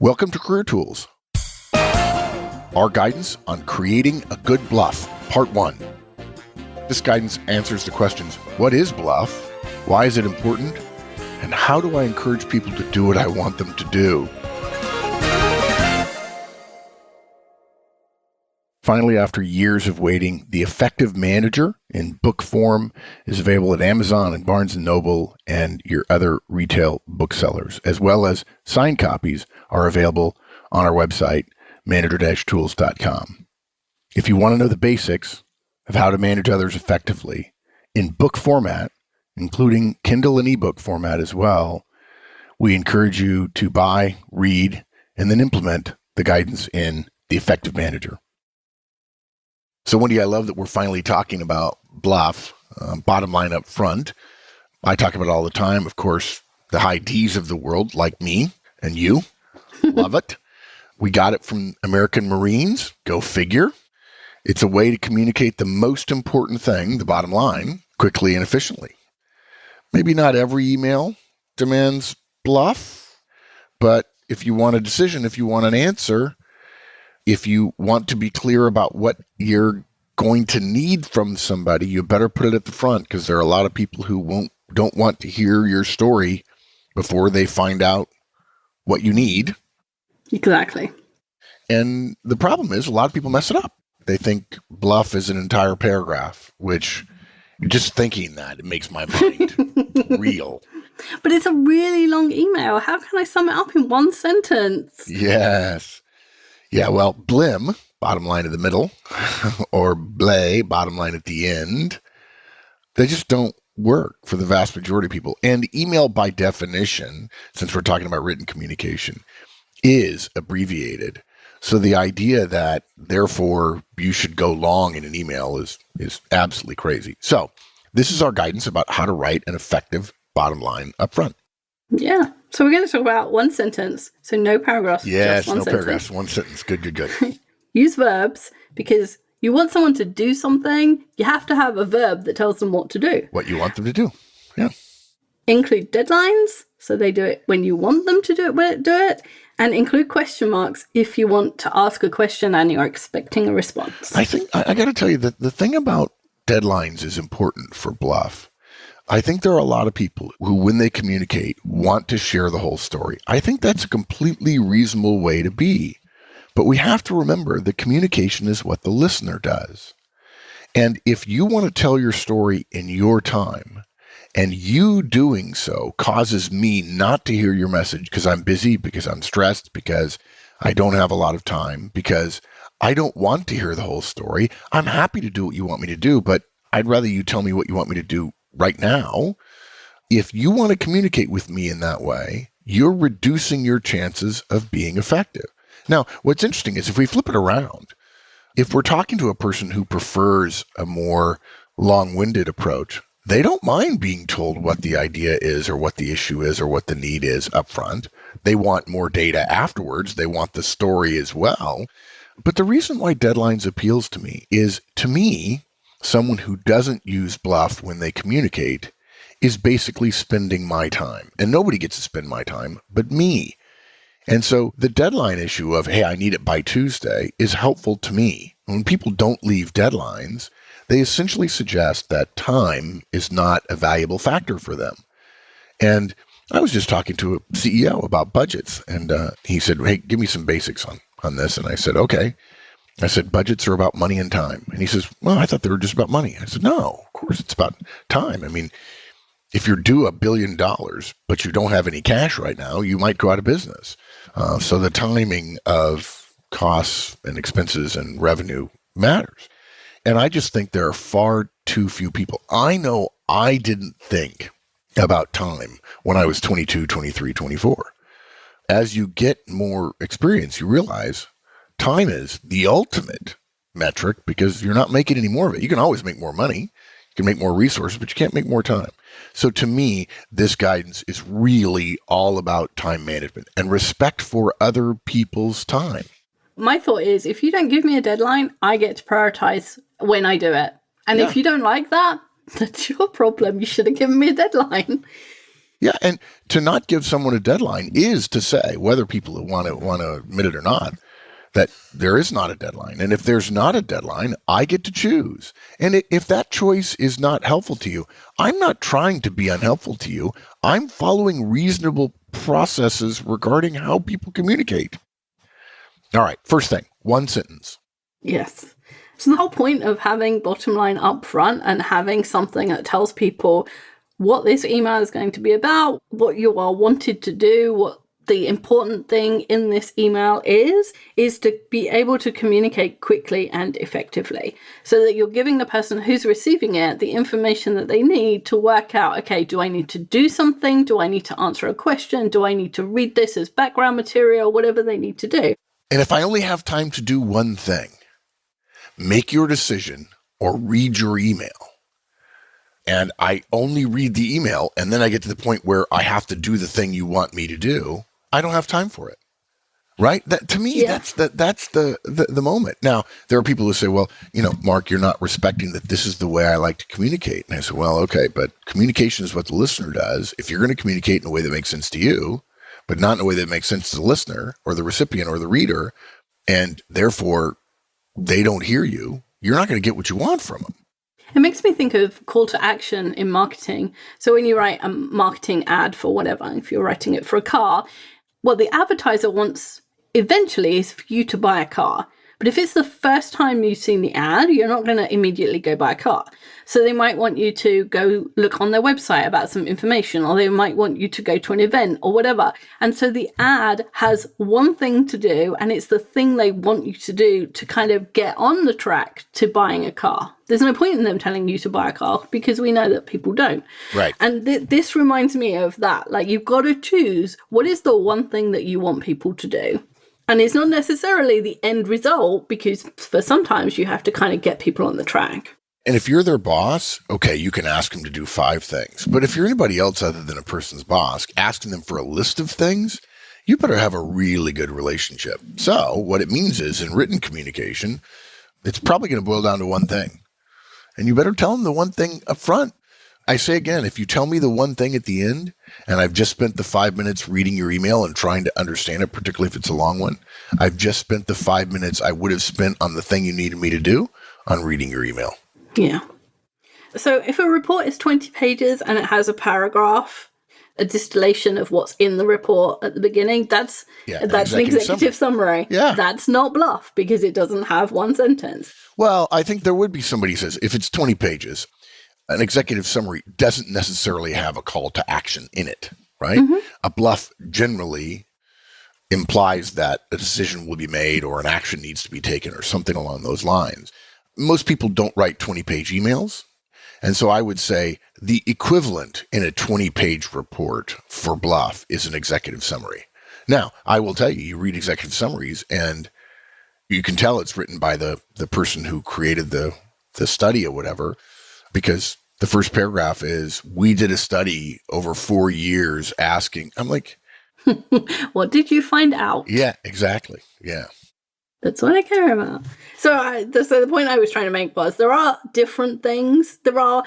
Welcome to Career Tools, our guidance on creating a good BLUF, Part 1. This guidance answers the questions, what is BLUF, why is it important, and how do I encourage people to do what I want them to do? Finally, after years of waiting, The Effective Manager in book form is available at Amazon and Barnes & Noble and your other retail booksellers, as well as signed copies are available on our website, manager-tools.com. If you want to know the basics of how to manage others effectively in book format, including Kindle and ebook format as well, we encourage you to buy, read, and then implement the guidance in The Effective Manager. So, Wendy, I love that we're finally talking about BLUF, bottom line up front. I talk about it all the time. Of course, the high Ds of the world, like me and you, love it. We got it from American Marines. Go figure. It's a way to communicate the most important thing, the bottom line, quickly and efficiently. Maybe not every email demands BLUF, but if you want a decision, if you want an answer, if you want to be clear about what you're going to need from somebody, you better put it at the front, because there are a lot of people who don't want to hear your story before they find out what you need. Exactly. And the problem is a lot of people mess it up. They think BLUF is an entire paragraph, which just thinking that, it makes my mind reel. But it's a really long email. How can I sum it up in one sentence? Yes. Yeah, well, BLIM, bottom line in the middle, or BLE, bottom line at the end, they just don't work for the vast majority of people. And email, by definition, since we're talking about written communication, is abbreviated. So the idea that, therefore, you should go long in an email is absolutely crazy. So this is our guidance about how to write an effective bottom line up front. Yeah. So we're going to talk about one sentence. So no paragraphs. Yes, just one sentence. Paragraphs, one sentence. Good. Use verbs, because you want someone to do something, you have to have a verb that tells them what to do. What you want them to do. Yeah. Include deadlines, so they do it when you want them to do it. And include question marks if you want to ask a question and you're expecting a response. I think I got to tell you that the thing about deadlines is important for BLUF. I think there are a lot of people who, when they communicate, want to share the whole story. I think that's a completely reasonable way to be. But we have to remember that communication is what the listener does. And if you want to tell your story in your time, and you doing so causes me not to hear your message because I'm busy, because I'm stressed, because I don't have a lot of time, because I don't want to hear the whole story, I'm happy to do what you want me to do, but I'd rather you tell me what you want me to do right now. If you want to communicate with me in that way, you're reducing your chances of being effective. Now, what's interesting is if we flip it around, if we're talking to a person who prefers a more long-winded approach, they don't mind being told what the idea is or what the issue is or what the need is up front. They want more data afterwards. They want the story as well. But the reason why deadlines appeals to me is, to me, someone who doesn't use BLUF when they communicate is basically spending my time. And nobody gets to spend my time but me. And so the deadline issue of, hey, I need it by Tuesday is helpful to me. When people don't leave deadlines, they essentially suggest that time is not a valuable factor for them. And I was just talking to a CEO about budgets, and he said, hey, give me some basics on this. And I said, okay. I said, budgets are about money and time. And he says, well, I thought they were just about money. I said, no, of course it's about time. I mean, if you're due $1 billion, but you don't have any cash right now, you might go out of business. So the timing of costs and expenses and revenue matters. And I just think there are far too few people. I know I didn't think about time when I was 22, 23, 24. As you get more experience, you realize time is the ultimate metric, because you're not making any more of it. You can always make more money. You can make more resources, but you can't make more time. So to me, this guidance is really all about time management and respect for other people's time. My thought is, if you don't give me a deadline, I get to prioritize when I do it. And if you don't like that, that's your problem. You should have given me a deadline. Yeah, and to not give someone a deadline is to say, whether people want to admit it or not, that there is not a deadline. And if there's not a deadline, I get to choose. And if that choice is not helpful to you, I'm not trying to be unhelpful to you. I'm following reasonable processes regarding how people communicate. All right, first thing, one sentence. Yes. So the whole point of having bottom line up front and having something that tells people what this email is going to be about, what you are wanted to do, what the important thing in this email is to be able to communicate quickly and effectively so that you're giving the person who's receiving it the information that they need to work out, okay, do I need to do something? Do I need to answer a question? Do I need to read this as background material? Whatever they need to do. And if I only have time to do one thing, make your decision or read your email. And I only read the email, and then I get to the point where I have to do the thing you want me to do. I don't have time for it. Right? That to me, Yeah. that's the moment. Now, there are people who say, well, Mark, you're not respecting that this is the way I like to communicate. And I say, well, okay, but communication is what the listener does. If you're going to communicate in a way that makes sense to you, but not in a way that makes sense to the listener or the recipient or the reader, and therefore they don't hear you, you're not going to get what you want from them. It makes me think of call to action in marketing. So when you write a marketing ad for whatever, if you're writing it for a car, what the advertiser wants eventually is for you to buy a car. But if it's the first time you've seen the ad, you're not going to immediately go buy a car. So they might want you to go look on their website about some information, or they might want you to go to an event or whatever. And so the ad has one thing to do, and it's the thing they want you to do to kind of get on the track to buying a car. There's no point in them telling you to buy a car because we know that people don't. Right. And this reminds me of that. Like, you've got to choose what is the one thing that you want people to do. And it's not necessarily the end result, because for sometimes you have to kind of get people on the track. And if you're their boss, okay, you can ask them to do 5 things. But if you're anybody else other than a person's boss, asking them for a list of things, you better have a really good relationship. So what it means is, in written communication, it's probably going to boil down to one thing. And you better tell them the one thing up front. I say again, if you tell me the one thing at the end, and I've just spent the 5 minutes reading your email and trying to understand it, particularly if it's a long one, I've just spent the 5 minutes I would have spent on the thing you needed me to do on reading your email. Yeah. So if a report is 20 pages and it has a paragraph, a distillation of what's in the report at the beginning, that's an executive summary. Yeah. That's not BLUF because it doesn't have one sentence. Well, I think there would be somebody who says, if it's 20 pages, an executive summary doesn't necessarily have a call to action in it, right? Mm-hmm. A BLUF generally implies that a decision will be made or an action needs to be taken or something along those lines. Most people don't write 20-page emails. And so I would say the equivalent in a 20-page report for BLUF is an executive summary. Now, I will tell you, you read executive summaries and you can tell it's written by the person who created the study or whatever, because the first paragraph is, we did a study over 4 years asking. I'm like, what did you find out? Yeah, exactly. Yeah. That's what I care about. So the point I was trying to make was, there are different things. There are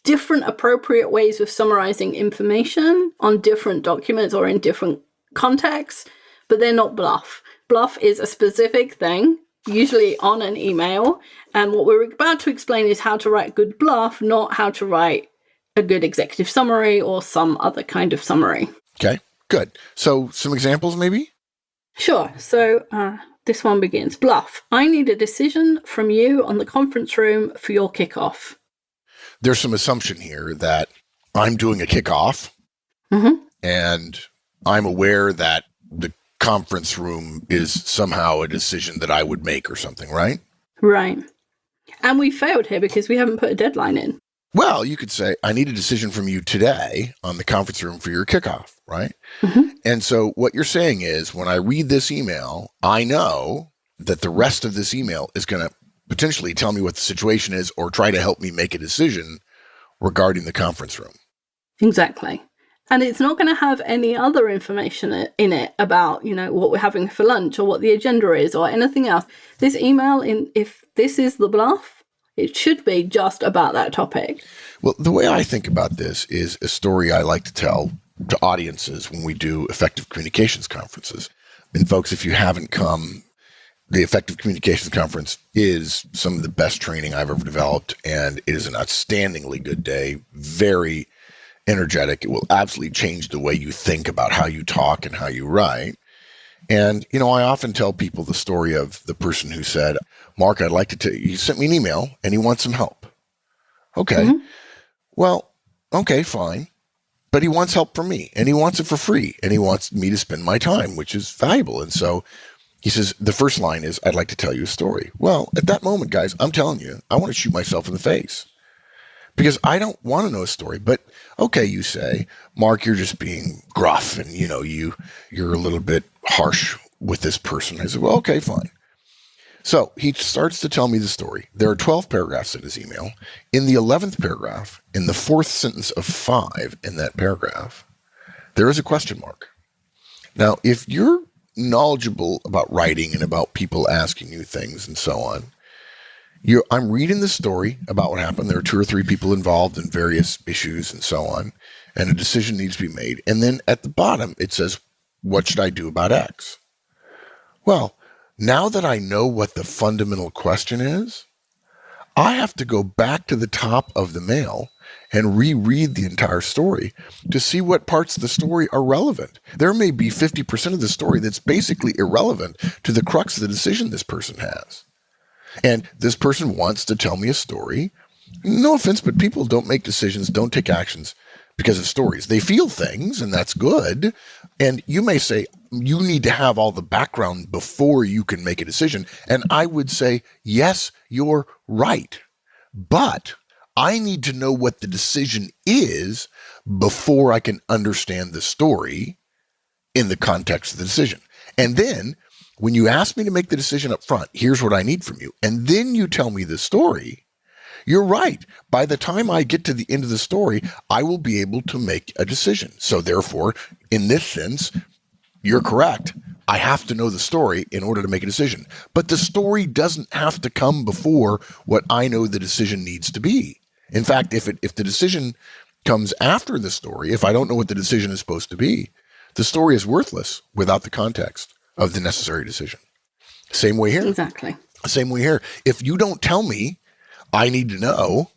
different appropriate ways of summarizing information on different documents or in different contexts, but they're not BLUF. BLUF is a specific thing, usually on an email. And what we're about to explain is how to write good BLUF, not how to write a good executive summary or some other kind of summary. Okay, good. So some examples maybe? Sure. So this one begins. BLUF, I need a decision from you on the conference room for your kickoff. There's some assumption here that I'm doing a kickoff, and I'm aware that the conference room is somehow a decision that I would make or something, right? Right. And we failed here because we haven't put a deadline in. Well, you could say, I need a decision from you today on the conference room for your kickoff, right? And so what you're saying is, when I read this email, I know that the rest of this email is going to potentially tell me what the situation is or try to help me make a decision regarding the conference room. Exactly. And it's not going to have any other information in it about, what we're having for lunch or what the agenda is or anything else. This email, if this is the BLUF, it should be just about that topic. Well, the way I think about this is a story I like to tell to audiences when we do effective communications conferences. And folks, if you haven't come, the Effective Communications Conference is some of the best training I've ever developed, and it is an outstandingly good day, very energetic. It will absolutely change the way you think about how you talk and how you write. And, I often tell people the story of the person who said, Mark, I'd like to tell you, he sent me an email and he wants some help. Okay. Mm-hmm. Well, okay, fine. But he wants help from me, and he wants it for free, and he wants me to spend my time, which is valuable. And so he says, the first line is, I'd like to tell you a story. Well, at that moment, guys, I'm telling you, I want to shoot myself in the face because I don't want to know a story. But okay, you say, Mark, you're just being gruff, and you're a little bit harsh with this person. I said, well, okay, fine. So he starts to tell me the story. There are 12 paragraphs in his email. In the 11th paragraph, in the fourth sentence of 5 in that paragraph, there is a question mark. Now, if you're knowledgeable about writing and about people asking you things and so on, I'm reading the story about what happened. There are 2 or 3 people involved in various issues and so on, and a decision needs to be made. And then at the bottom, it says, what should I do about X? Well, now that I know what the fundamental question is, I have to go back to the top of the mail and reread the entire story to see what parts of the story are relevant. There may be 50% of the story that's basically irrelevant to the crux of the decision this person has. And this person wants to tell me a story. No offense, but people don't make decisions, don't take actions because of stories. They feel things, and that's good. And you may say, you need to have all the background before you can make a decision. And I would say, yes, you're right. But I need to know what the decision is before I can understand the story in the context of the decision. And then when you ask me to make the decision up front, here's what I need from you. And then you tell me the story. You're right. By the time I get to the end of the story, I will be able to make a decision. So therefore, in this sense, you're correct. I have to know the story in order to make a decision. But the story doesn't have to come before what I know the decision needs to be. In fact, if the decision comes after the story, if I don't know what the decision is supposed to be, the story is worthless without the context of the necessary decision. Same way here. Exactly. Same way here. If you don't tell me, I need to know,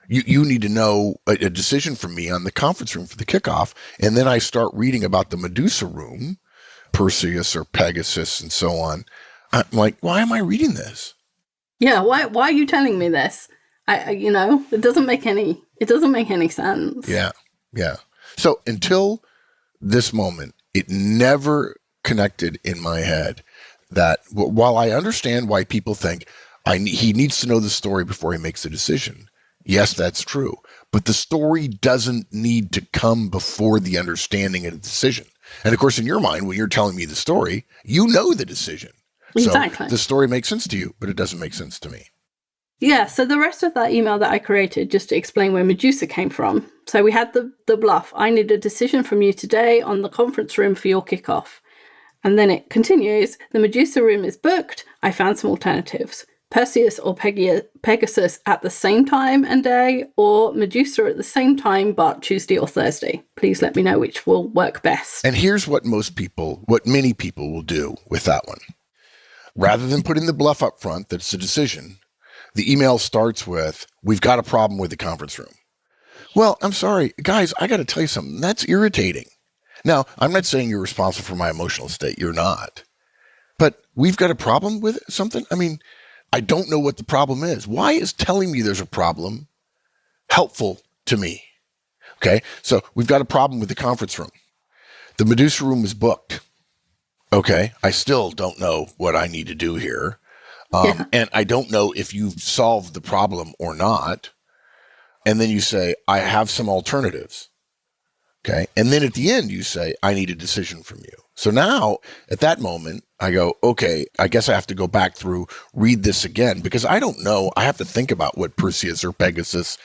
you need to know a decision from me on the conference room for the kickoff. And then I start reading about the Medusa room, Perseus or Pegasus and so on. I'm like, why am I reading this? Yeah. Why are you telling me this? It doesn't make any sense. Yeah. Yeah. So until this moment, it never connected in my head that while I understand why people think he needs to know the story before he makes a decision. Yes, that's true. But the story doesn't need to come before the understanding of the decision. And of course, in your mind, when you're telling me the story, you know the decision. Exactly. So the story makes sense to you, but it doesn't make sense to me. Yeah, so the rest of that email that I created, just to explain where Medusa came from. So we had the BLUF. I need a decision from you today on the conference room for your kickoff. And then it continues, the Medusa room is booked. I found some alternatives. Perseus or Pegasus at the same time and day, or Medusa at the same time but Tuesday or Thursday. Please let me know which will work best. And here's what many people will do with that one. Rather than putting the BLUF up front, that's a decision, the email starts with, we've got a problem with the conference room. Well, I'm sorry, guys, I got to tell you something. That's irritating. Now, I'm not saying you're responsible for my emotional state. You're not. But we've got a problem with something? I mean, I don't know what the problem is. Why is telling me there's a problem helpful to me? Okay, so we've got a problem with the conference room. The Medusa room is booked. Okay, I still don't know what I need to do here. And I don't know if you've solved the problem or not. And then you say, I have some alternatives. Okay, and then at the end you say, I need a decision from you. So now at that moment, I go, okay, I guess I have to go back through, read this again, because I don't know. I have to think about what Perseus or Pegasus,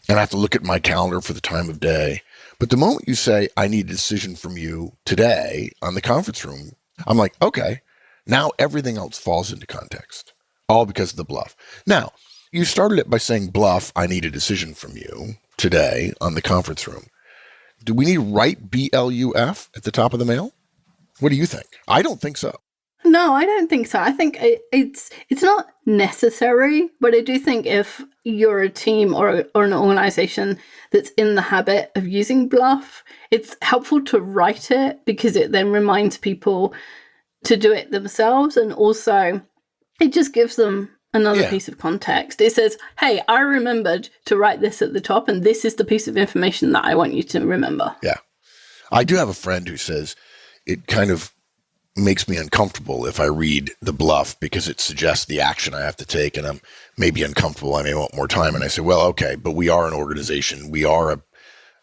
and I have to look at my calendar for the time of day. But the moment you say, I need a decision from you today on the conference room, I'm like, okay, now everything else falls into context, all because of the BLUF. Now, you started it by saying, BLUF, I need a decision from you today on the conference room. Do we need write BLUF at the top of the mail? What do you think? I don't think so. No, I don't think so. I think it's not necessary, but I do think if you're a team or an organization that's in the habit of using BLUF, it's helpful to write it because it then reminds people to do it themselves, and also it just gives them another piece of context. It says, hey, I remembered to write this at the top, and this is the piece of information that I want you to remember. Yeah. I do have a friend who says it kind of makes me uncomfortable if I read the BLUF because it suggests the action I have to take, and I'm maybe uncomfortable. I may want more time. And I say, well, okay, but we are an organization. We are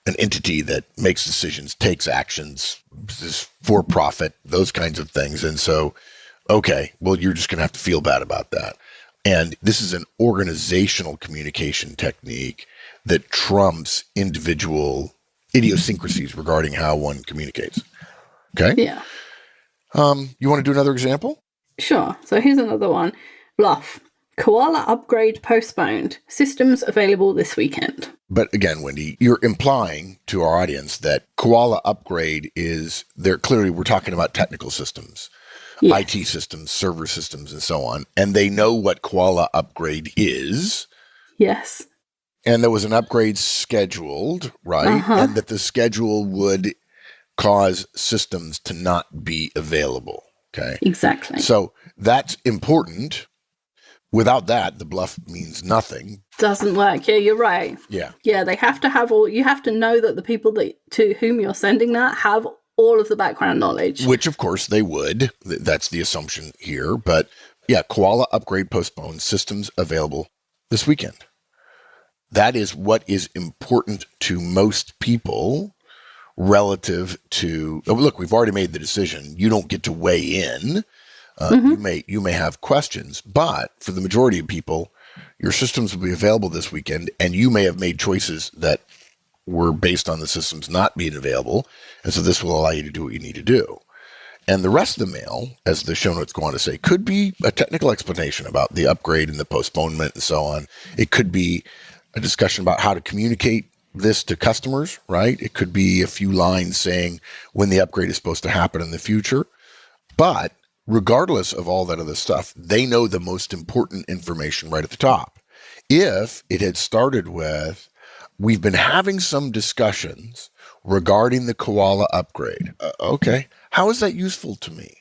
an entity that makes decisions, takes actions, is for profit, those kinds of things. And so, okay, well, you're just going to have to feel bad about that. And this is an organizational communication technique that trumps individual idiosyncrasies regarding how one communicates. Okay? Yeah. You want to do another example? Sure. So here's another one. BLUF. Koala upgrade postponed. Systems available this weekend. But again, Wendy, you're implying to our audience that Koala upgrade is there. Clearly, we're talking about technical systems, Yes. IT systems, server systems, and so on. And they know what Koala upgrade is. Yes. And there was an upgrade scheduled, right? And that the schedule would cause systems to not be available. Okay. Exactly. So that's important. Without that, the BLUF means nothing. Doesn't work. Yeah, you're right. Yeah. Yeah, they have to have you have to know that the people to whom you're sending that have all of the background knowledge. Which, of course, they would. That's the assumption here. But yeah, Koala upgrade postponed, systems available this weekend. That is what is important to most people relative to, look, we've already made the decision. You don't get to weigh in. You may have questions, but for the majority of people, your systems will be available this weekend, and you may have made choices that were based on the systems not being available. And so this will allow you to do what you need to do. And the rest of the mail, as the show notes go on to say, could be a technical explanation about the upgrade and the postponement and so on. It could be a discussion about how to communicate this to customers, right? It could be a few lines saying when the upgrade is supposed to happen in the future. But regardless of all that other stuff, they know the most important information right at the top. If it had started with, we've been having some discussions regarding the Koala upgrade. Okay. How is that useful to me?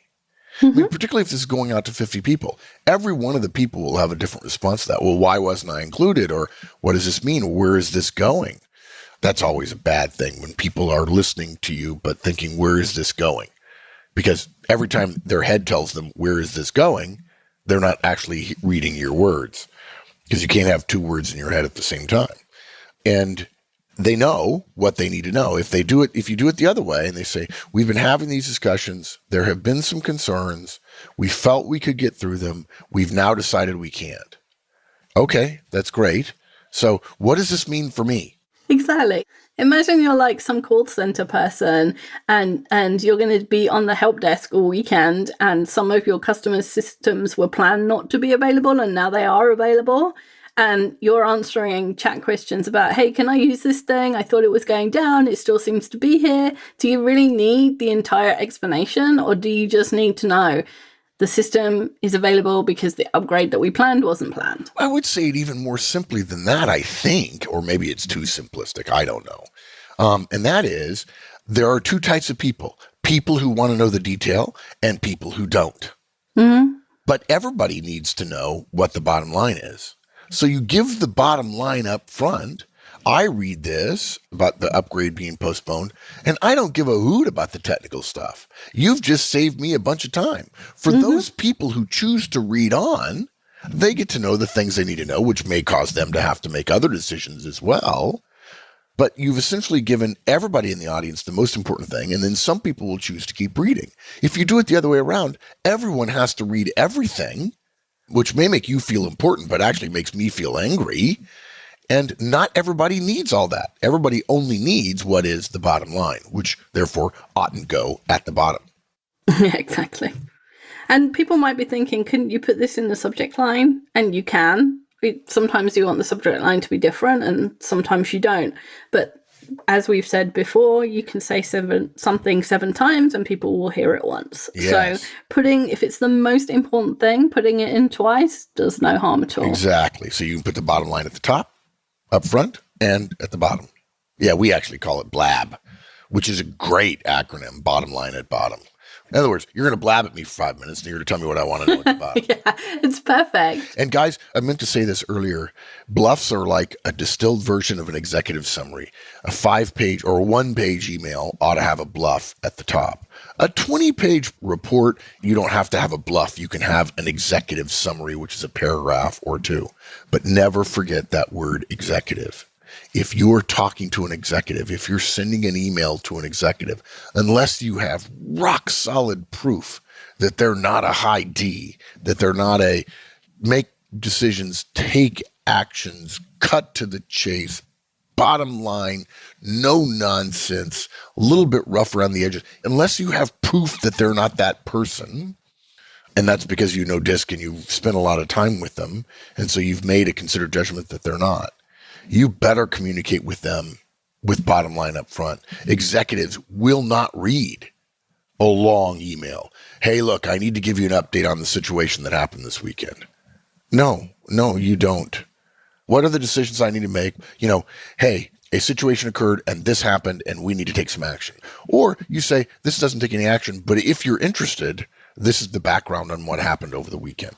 I mean, particularly if this is going out to 50 people. Every one of the people will have a different response to that. Well, why wasn't I included? Or what does this mean? Where is this going? That's always a bad thing when people are listening to you but thinking, where is this going? Because every time their head tells them, where is this going, they're not actually reading your words, because you can't have two words in your head at the same time. And they know what they need to know. If you do it the other way and they say, we've been having these discussions, there have been some concerns, we felt we could get through them, we've now decided we can't. Okay, that's great. So what does this mean for me? Exactly. Imagine you're like some call center person and you're going to be on the help desk all weekend, and some of your customers' systems were planned not to be available and now they are available. And you're answering chat questions about, hey, can I use this thing? I thought it was going down. It still seems to be here. Do you really need the entire explanation, or do you just need to know the system is available because the upgrade that we planned wasn't planned? I would say it even more simply than that, I think, or maybe it's too simplistic. I don't know. And that is, there are two types of people who want to know the detail and people who don't. But everybody needs to know what the bottom line is. So you give the bottom line up front. I read this about the upgrade being postponed, and I don't give a hoot about the technical stuff. You've just saved me a bunch of time. For those people who choose to read on, they get to know the things they need to know, which may cause them to have to make other decisions as well. But you've essentially given everybody in the audience the most important thing, and then some people will choose to keep reading. If you do it the other way around, everyone has to read everything, which may make you feel important, but actually makes me feel angry. And not everybody needs all that. Everybody only needs what is the bottom line, which therefore oughtn't go at the bottom. Yeah, exactly. And people might be thinking, couldn't you put this in the subject line? And you can. Sometimes you want the subject line to be different and sometimes you don't. But as we've said before, you can say something 7 times and people will hear it once. Yes. So if it's the most important thing, putting it in twice does no harm at all. Exactly. So you can put the bottom line at the top, up front, and at the bottom. Yeah, we actually call it BLAB, which is a great acronym, bottom line at bottom. In other words, you're going to blab at me for 5 minutes and you're going to tell me what I want to know at the bottom. Yeah, it's perfect. And guys, I meant to say this earlier. BLUFs are like a distilled version of an executive summary. A 5-page or a 1-page email ought to have a BLUF at the top. A 20-page report, you don't have to have a BLUF. You can have an executive summary, which is a paragraph or 2. But never forget that word executive. If you're talking to an executive, if you're sending an email to an executive, unless you have rock solid proof that they're not a high D, that they're not a make decisions, take actions, cut to the chase, bottom line, no nonsense, a little bit rough around the edges, unless you have proof that they're not that person, and that's because you know DISC and you've spent a lot of time with them, and so you've made a considered judgment that they're not. You better communicate with them with bottom line up front. Executives will not read a long email. Hey, look, I need to give you an update on the situation that happened this weekend. No, you don't. What are the decisions I need to make? Hey, a situation occurred and this happened and we need to take some action. Or you say, this doesn't take any action, but if you're interested, this is the background on what happened over the weekend.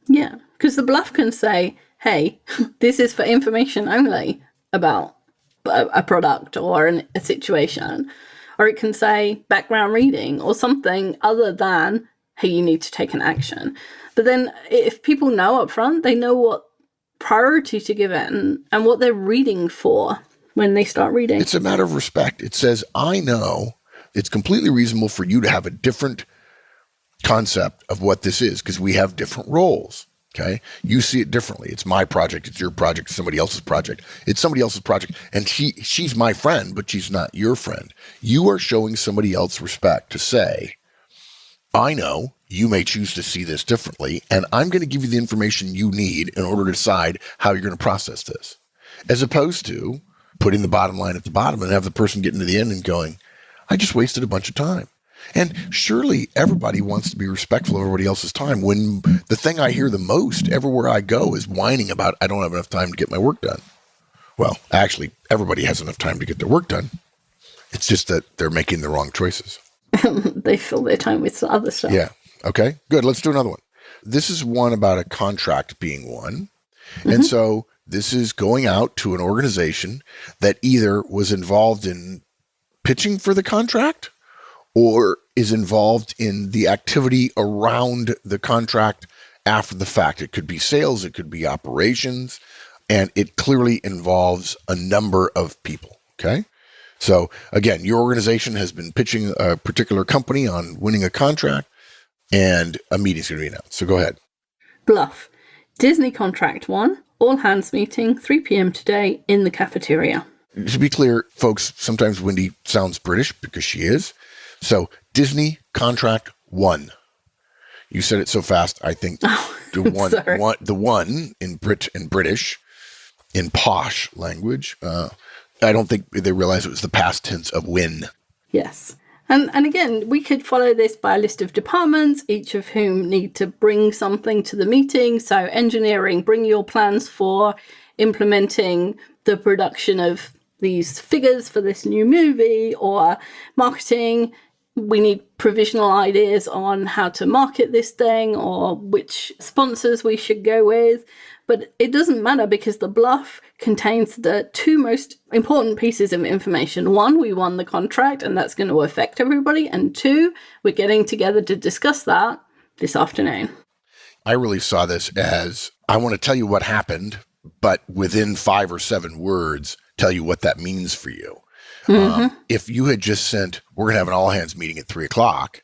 Yeah, because the BLUF can say, hey, this is for information only about a product or a situation. Or it can say background reading or something other than, hey, you need to take an action. But then if people know up front, they know what priority to give it and what they're reading for when they start reading. It's a matter of respect. It says, I know it's completely reasonable for you to have a different concept of what this is because we have different roles. Okay. You see it differently. It's my project. It's your project. It's somebody else's project. It's somebody else's project. And she's my friend, but she's not your friend. You are showing somebody else respect to say, I know you may choose to see this differently, and I'm going to give you the information you need in order to decide how you're going to process this, as opposed to putting the bottom line at the bottom and have the person getting to the end and going, I just wasted a bunch of time. And surely everybody wants to be respectful of everybody else's time. When the thing I hear the most everywhere I go is whining about, I don't have enough time to get my work done. Well, actually, everybody has enough time to get their work done. It's just that they're making the wrong choices. They fill their time with other stuff. Yeah. Okay, good. Let's do another one. This is one about a contract being won. Mm-hmm. And so this is going out to an organization that either was involved in pitching for the contract or is involved in the activity around the contract after the fact. It could be sales, it could be operations, and it clearly involves a number of people, okay? So again, your organization has been pitching a particular company on winning a contract, and a meeting's going to be announced. So go ahead. BLUF. Disney contract won. All hands meeting, 3 p.m. today in the cafeteria. To be clear, folks, sometimes Wendy sounds British because she is. So Disney contract won. You said it so fast. I think the one in British, in posh language. I don't think they realized it was the past tense of win. Yes. And again, we could follow this by a list of departments, each of whom need to bring something to the meeting. So engineering, bring your plans for implementing the production of these figures for this new movie, or marketing, we need provisional ideas on how to market this thing or which sponsors we should go with. But it doesn't matter because the BLUF contains the 2 most important pieces of information. 1, we won the contract and that's going to affect everybody. And 2, we're getting together to discuss that this afternoon. I really saw this as, I want to tell you what happened, but within 5 or 7 words, tell you what that means for you. Mm-hmm. If you had just sent, we're going to have an all hands meeting at 3:00,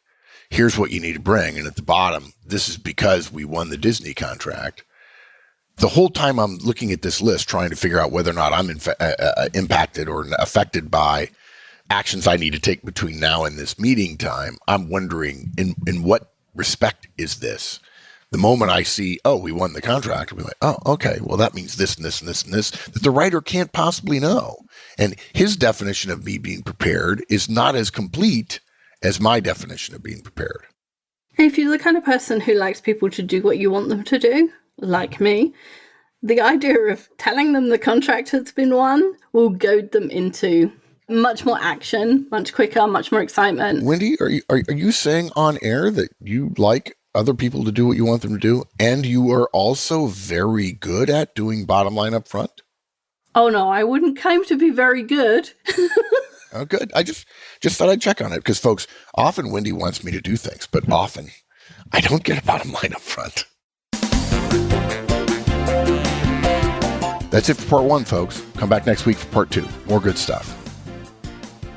here's what you need to bring. And at the bottom, this is because we won the Disney contract. The whole time I'm looking at this list, trying to figure out whether or not I'm impacted or affected by actions I need to take between now and this meeting time, I'm wondering in what respect is this? The moment I see, oh, we won the contract, I'll be like, oh, okay, well, that means this and this and this and this that the writer can't possibly know. And his definition of me being prepared is not as complete as my definition of being prepared. If you're the kind of person who likes people to do what you want them to do, like me, the idea of telling them the contract has been won will goad them into much more action, much quicker, much more excitement. Wendy, are you saying on air that you like other people to do what you want them to do, and you are also very good at doing bottom line up front? Oh no, I wouldn't claim to be very good. Oh, good. I just thought I'd check on it because, folks, often Wendy wants me to do things, but often I don't get a bottom line up front. That's it for part 1, folks. Come back next week for part 2. More good stuff.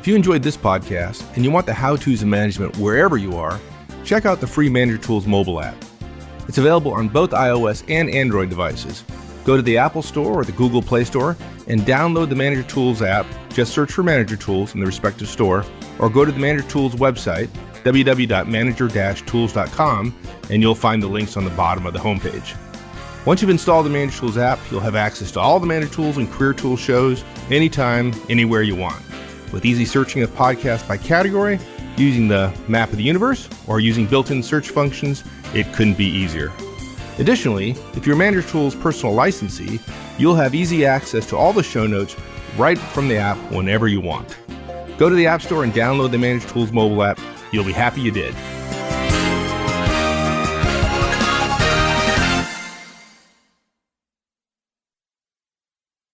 If you enjoyed this podcast and you want the how-tos of management wherever you are, check out the free Manager Tools mobile app. It's available on both iOS and Android devices. Go to the Apple Store or the Google Play Store and download the Manager Tools app. Just search for Manager Tools in the respective store, or go to the Manager Tools website, www.manager-tools.com, and you'll find the links on the bottom of the homepage. Once you've installed the Manager Tools app, you'll have access to all the Manager Tools and Career Tools shows anytime, anywhere you want. With easy searching of podcasts by category, using the map of the universe, or using built-in search functions, it couldn't be easier. Additionally, if you're a Manager Tools personal licensee, you'll have easy access to all the show notes right from the app whenever you want. Go to the App Store and download the Manager Tools mobile app. You'll be happy you did.